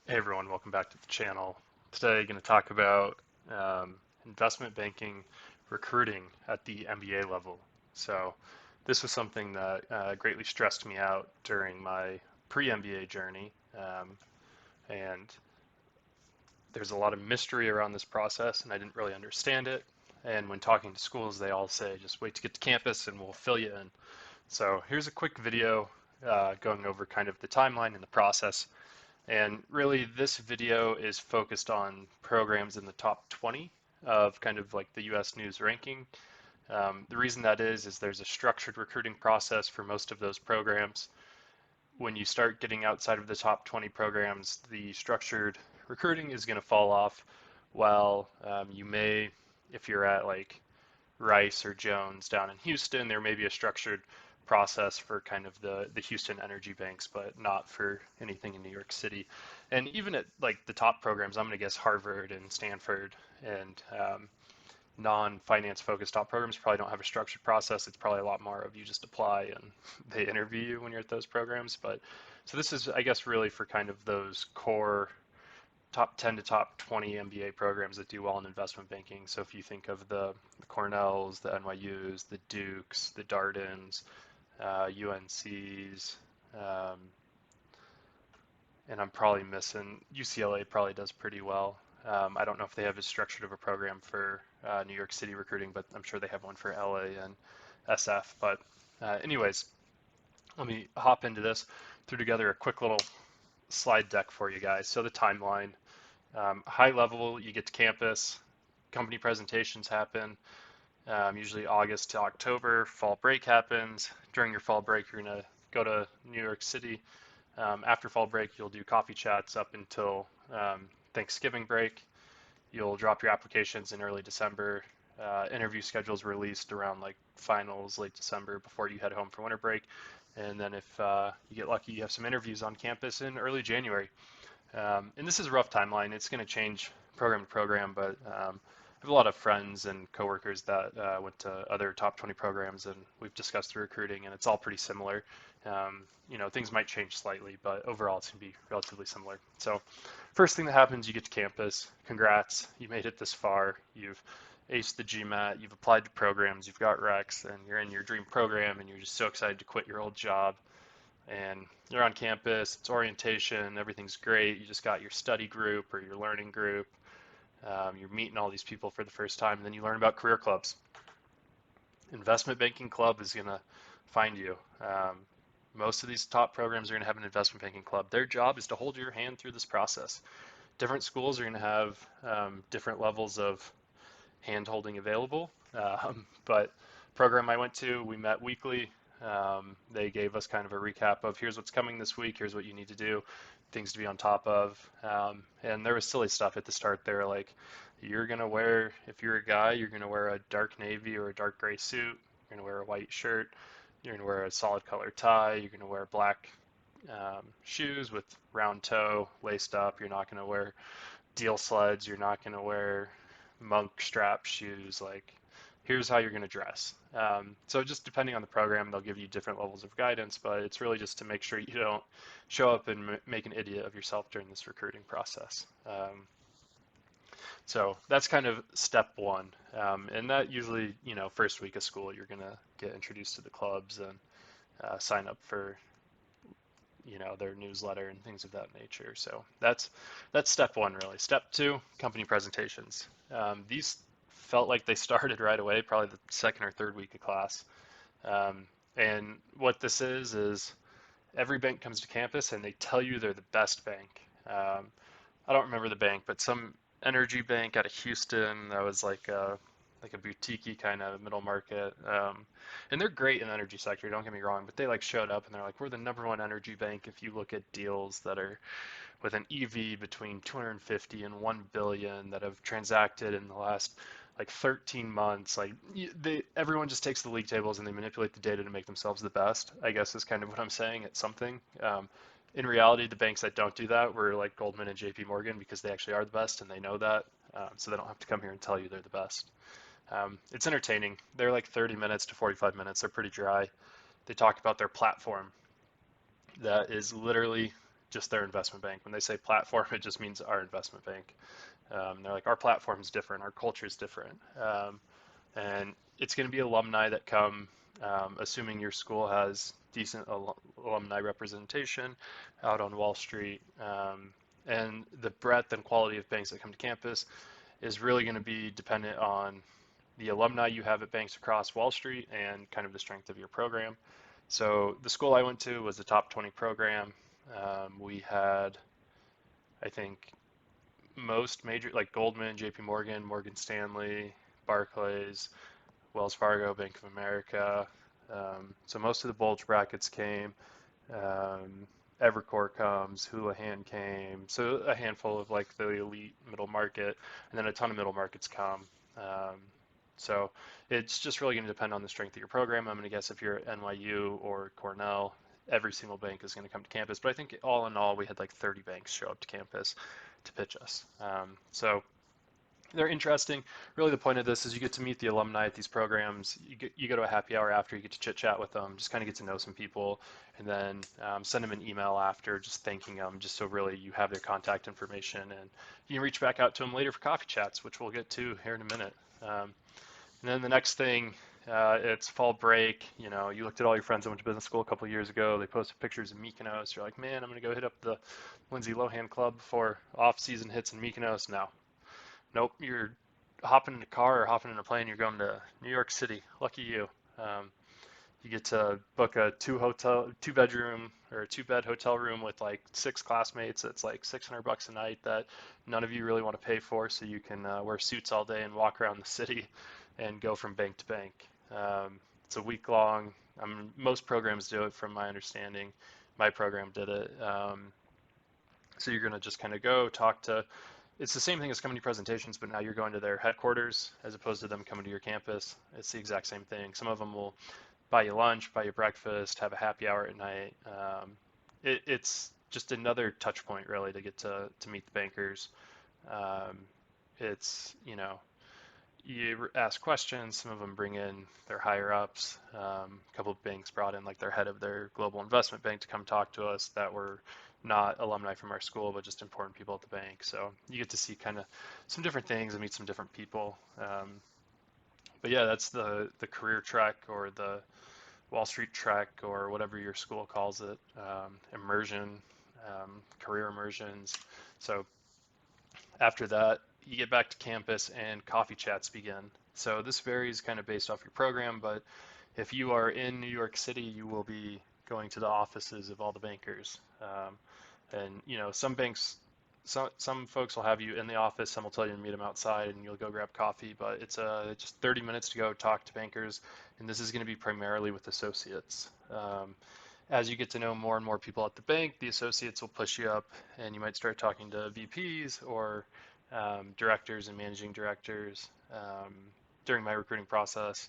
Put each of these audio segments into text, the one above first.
Hey everyone, welcome back to the channel. Today I'm going to talk about investment banking recruiting at the MBA level. So this was something that greatly stressed me out during my pre-MBA journey, and there's a lot of mystery around this process, and I didn't really understand it. And when talking to schools, they all say, just wait to get to campus and we'll fill you in. So here's a quick video going over kind of the timeline and the process. And really, this video is focused on programs in the top 20 of kind of like the US News ranking. The reason that is there's a structured recruiting process for most of those programs. When you start getting outside of the top 20 programs, the structured recruiting is going to fall off. While you may, if you're at like Rice or Jones down in Houston, there may be a structured process for kind of the Houston energy banks, but not for anything in New York City. And even at like the top programs, I'm going to guess Harvard and Stanford and non-finance focused top programs probably don't have a structured process. It's probably a lot more of you just apply and they interview you when you're at those programs. But so this is, I guess, really for kind of those core top 10 to top 20 MBA programs that do well in investment banking. So if you think of the Cornells, the NYUs, the Dukes, the Dardens, UNCs, um, and I'm probably missing UCLA probably does pretty well. I don't know if they have as structured of a program for New York City recruiting, but I'm sure they have one for LA and SF. But anyways, let me hop into this, threw together a quick little slide deck for you guys. So the timeline, high level, you get to campus, company presentations happen, usually August to October. Fall break happens. During your fall break, you're going to go to New York City. After fall break, you'll do coffee chats up until Thanksgiving break. You'll drop your applications in early December. Interview schedules released around like finals late December before you head home for winter break. And then if you get lucky, you have some interviews on campus in early January. And this is a rough timeline. It's going to change program to program, but I have a lot of friends and coworkers that went to other top 20 programs, and we've discussed the recruiting, and it's all pretty similar. Things might change slightly, but overall it's going to be relatively similar. So first thing that happens, you get to campus. Congrats, you made it this far. You've aced the GMAT, you've applied to programs, you've got recs, and you're in your dream program, and you're just so excited to quit your old job. And you're on campus, it's orientation, everything's great. You just got your study group or your learning group. You're meeting all these people for the first time, and then you learn about career clubs. Investment banking club is going to find you. Most of these top programs are going to have an investment banking club. Their job is to hold your hand through this process. Different schools are going to have different levels of hand holding available. But program I went to, we met weekly. They gave us kind of a recap of here's what's coming this week, here's what you need to do, things to be on top of. And there was silly stuff at the start there, like you're gonna wear, if you're a guy, you're gonna wear a dark navy or a dark gray suit, you're gonna wear a white shirt, you're gonna wear a solid color tie, you're gonna wear black shoes with round toe laced up, you're not gonna wear deal sleds, you're not gonna wear monk strap shoes, like here's how you're going to dress. So just depending on the program, they'll give you different levels of guidance, but it's really just to make sure you don't show up and make an idiot of yourself during this recruiting process. So that's kind of step one. And that usually, first week of school, you're going to get introduced to the clubs and sign up for, their newsletter and things of that nature. So that's step one, really. Step two, company presentations. These felt like they started right away, probably the second or third week of class. And what this is every bank comes to campus and they tell you they're the best bank. I don't remember the bank, but some energy bank out of Houston that was like a boutique kind of middle market. And they're great in the energy sector, don't get me wrong, but they like showed up and they're like, we're the number one energy bank if you look at deals that are with an EV between 250 and 1 billion that have transacted in the last like 13 months. Like everyone just takes the league tables and they manipulate the data to make themselves the best, I guess is kind of what I'm saying at something. In reality, the banks that don't do that were like Goldman and JP Morgan because they actually are the best and they know that. So they don't have to come here and tell you they're the best. It's entertaining. They're like 30 minutes to 45 minutes. They're pretty dry. They talk about their platform that is literally just their investment bank. When they say platform, it just means our investment bank. They're like, our platform is different, our culture is different. And it's going to be alumni that come, assuming your school has decent alumni representation out on Wall Street. And the breadth and quality of banks that come to campus is really going to be dependent on the alumni you have at banks across Wall Street and kind of the strength of your program. So the school I went to was a top 20 program. We had, I think, most major, like Goldman, JP Morgan, Morgan Stanley, Barclays, Wells Fargo, Bank of America. So most of the bulge brackets came. Um, Evercore comes, Houlihan came. So a handful of like the elite middle market, and then a ton of middle markets come. Um, so it's just really going to depend on the strength of your program. I'm going to guess if you're at NYU or Cornell, every single bank is going to come to campus. But I think all in all, we had like 30 banks show up to campus to pitch us. So they're interesting. Really, the point of this is you get to meet the alumni at these programs. You go to a happy hour after, you get to chit chat with them, just kind of get to know some people, and then send them an email after, just thanking them, just so really you have their contact information, and you can reach back out to them later for coffee chats, which we'll get to here in a minute. And then the next thing, it's fall break. You know, you looked at all your friends that went to business school a couple of years ago. They posted pictures of Mykonos. You're like, man, I'm gonna go hit up the Lindsay Lohan Club before off-season hits in Mykonos. No, nope, you're hopping in a car or hopping in a plane. You're going to New York City. Lucky you. Um, you get to book a two bedroom or a 2 bed hotel room with like 6 classmates. It's like $600 a night that none of you really want to pay for, so you can wear suits all day and walk around the city and go from bank to bank. It's a week long. Most programs do it, from my understanding. My program did it. So you're going to just kind of go talk to, it's the same thing as coming to presentations, but now you're going to their headquarters as opposed to them coming to your campus. It's the exact same thing. Some of them will buy you lunch, buy you breakfast, have a happy hour at night. It's just another touch point really to get to meet the bankers. Um, it's, you know, you ask questions. Some of them bring in their higher ups. A couple of banks brought in like their head of their global investment bank to come talk to us that were not alumni from our school, but just important people at the bank. So you get to see kind of some different things and meet some different people. But yeah, that's the career track or the Wall Street track or whatever your school calls it, immersion, career immersions. So after that, you get back to campus and coffee chats begin. So this varies kind of based off your program, but if you are in New York City, you will be going to the offices of all the bankers. And you know, some banks, some folks will have you in the office, some will tell you to meet them outside and you'll go grab coffee, but it's just 30 minutes to go talk to bankers, and this is going to be primarily with associates. As you get to know more and more people at the bank, the associates will push you up, and you might start talking to VPs or directors and managing directors. During my recruiting process,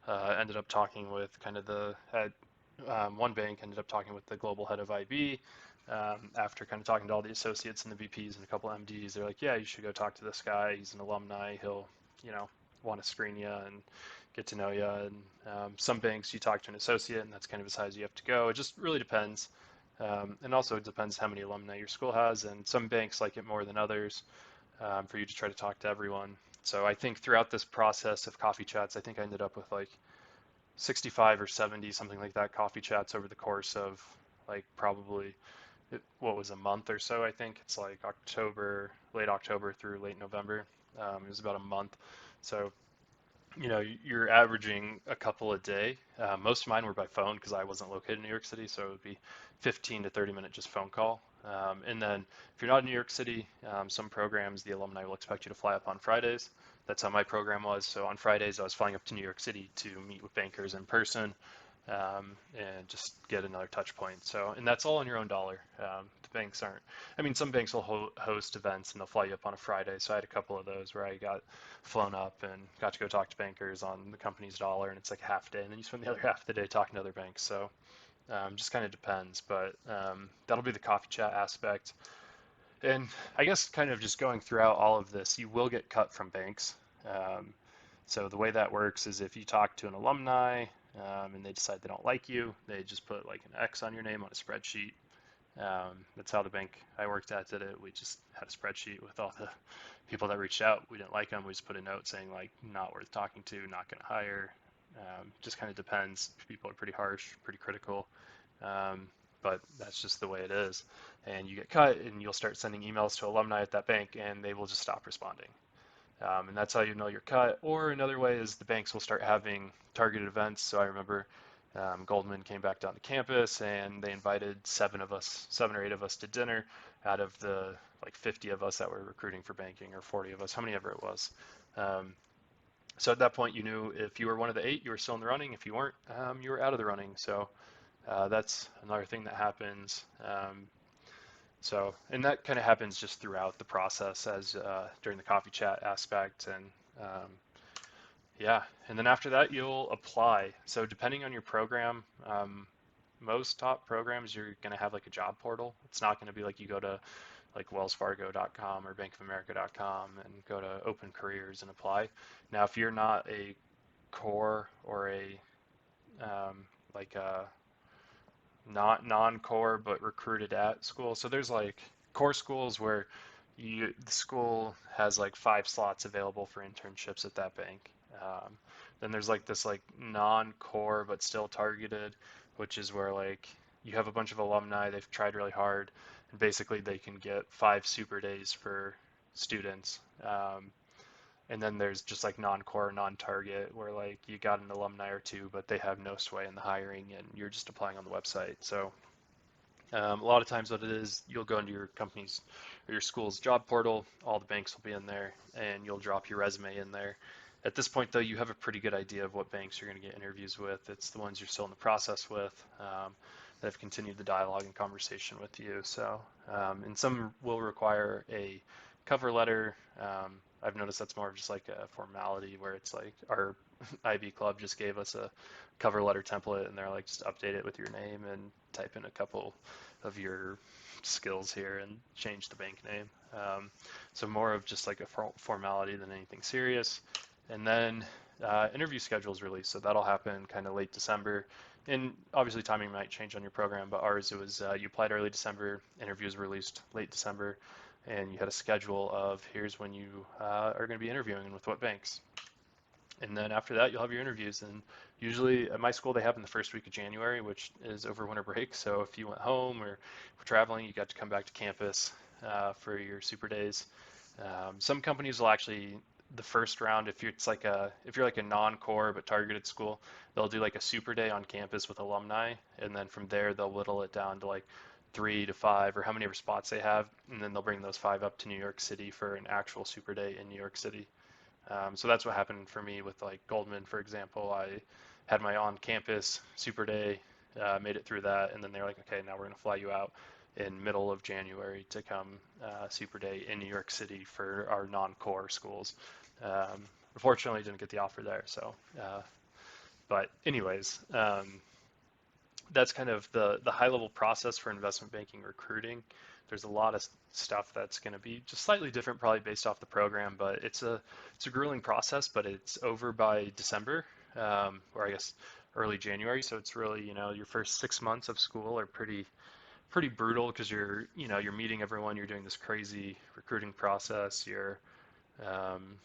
ended up talking with kind of one bank ended up talking with the global head of IB. After kind of talking to all the associates and the VPs and a couple MDs, they're like, yeah, you should go talk to this guy. He's an alumni. He'll, you know, want to screen you and get to know you. And some banks you talk to an associate, and that's kind of as high as you have to go. It just really depends. And also it depends how many alumni your school has. And some banks like it more than others, for you to try to talk to everyone. So I think throughout this process of coffee chats, I think I ended up with like 65 or 70, something like that, coffee chats over the course of like probably what was a month or so. I think it's like October, late October through late November. It was about a month. So, you know, you're averaging a couple a day. Most of mine were by phone because I wasn't located in New York City, so it would be 15 to 30 minute just phone call. And then if you're not in New York City, some programs, the alumni will expect you to fly up on Fridays. That's how my program was. So on Fridays, I was flying up to New York City to meet with bankers in person, and just get another touch point. So, and that's all on your own dollar. The banks aren't, I mean, some banks will host events and they'll fly you up on a Friday. So I had a couple of those where I got flown up and got to go talk to bankers on the company's dollar, and it's like a half day, and then you spend the other half of the day talking to other banks. So just kind of depends, but that'll be the coffee chat aspect. And I guess kind of just going throughout all of this, you will get cut from banks. Um, so the way that works is if you talk to an alumni and they decide they don't like you, they just put like an X on your name on a spreadsheet. That's how the bank I worked at did it. We just had a spreadsheet with all the people that reached out. We didn't like them. We just put a note saying like not worth talking to, not going to hire. Just kind of depends. People are pretty harsh, pretty critical, um, but that's just the way it is. And you get cut, and you'll start sending emails to alumni at that bank, and they will just stop responding. And that's how you know you're cut. Or another way is the banks will start having targeted events. So I remember Goldman came back down to campus and they invited 7 or 8 of us to dinner out of the like 50 of us that were recruiting for banking, or 40 of us, how many ever it was. Um, so at that point, you knew if you were one of the 8, you were still in the running. If you weren't, you were out of the running. So that's another thing that happens. And that kind of happens just throughout the process as during the coffee chat aspect. And um, yeah, and then after that, you'll apply. So depending on your program, most top programs, you're going to have like a job portal. It's not going to be like you go to like wellsfargo.com or bankofamerica.com and go to open careers and apply. Now, if you're not a core or a like a not non-core but recruited at school. So there's like core schools where the school has like 5 slots available for internships at that bank. Then there's like this like non-core but still targeted, which is where like you have a bunch of alumni, they've tried really hard, and basically they can get 5 super days for students. And then there's just like non-core, non-target, where like you got an alumni or two, but they have no sway in the hiring, and you're just applying on the website. So a lot of times what it is, you'll go into your company's or your school's job portal, all the banks will be in there, and you'll drop your resume in there. At this point, though, you have a pretty good idea of what banks you're going to get interviews with. It's the ones you're still in the process with that have continued the dialogue and conversation with you. So, and some will require a cover letter. I've noticed that's more of just like a formality where it's like our IB club just gave us a cover letter template and they're like, just update it with your name and type in a couple of your skills here and change the bank name. So more of just like a formality than anything serious. And then interview schedule is released, so that'll happen kind of late December. And obviously timing might change on your program, but ours, it was you applied early December, interviews released late December, and you had a schedule of here's when you are going to be interviewing and with what banks. And then after that, you'll have your interviews. And usually at my school, they happen the first week of January, which is over winter break. So if you went home or were traveling, you got to come back to campus for your super days. Some companies will actually, the first round, if you're like a non-core but targeted school, they'll do like a super day on campus with alumni, and then from there they'll whittle it down to like 3 to 5 or how many ever spots they have, and then they'll bring those 5 up to New York City for an actual super day in New York City. So that's what happened for me with like Goldman, for example. I had my on-campus super day, made it through that, and then they're like, okay, now we're going to fly you out in middle of January to come super day in New York City for our non-core schools. Unfortunately, didn't get the offer there. So, but anyways, that's kind of the high level process for investment banking recruiting. There's a lot of stuff that's going to be just slightly different, probably based off the program, but it's a grueling process. But it's over by December, or I guess early January. So it's really, your first 6 months of school are pretty brutal because you're meeting everyone, you're doing this crazy recruiting process, you're um,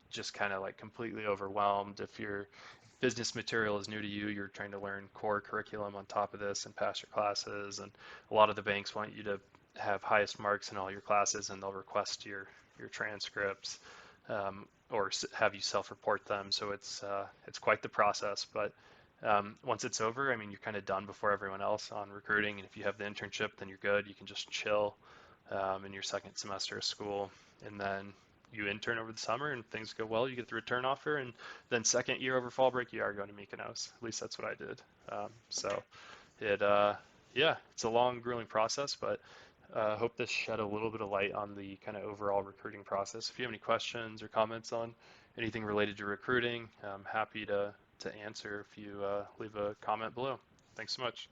just kind of like completely overwhelmed. If your business material is new to you, you're trying to learn core curriculum on top of this and pass your classes. And a lot of the banks want you to have highest marks in all your classes, and they'll request your transcripts or have you self-report them. So it's quite the process. But once it's over, I mean, you're kind of done before everyone else on recruiting. And if you have the internship, then you're good. You can just chill in your second semester of school, and then you intern over the summer and things go well, you get the return offer, and then second year over fall break, you are going to Mykonos. At least that's what I did. So it, yeah, it's a long, grueling process, but I hope this shed a little bit of light on the kind of overall recruiting process. If you have any questions or comments on anything related to recruiting, I'm happy to answer if you leave a comment below. Thanks so much.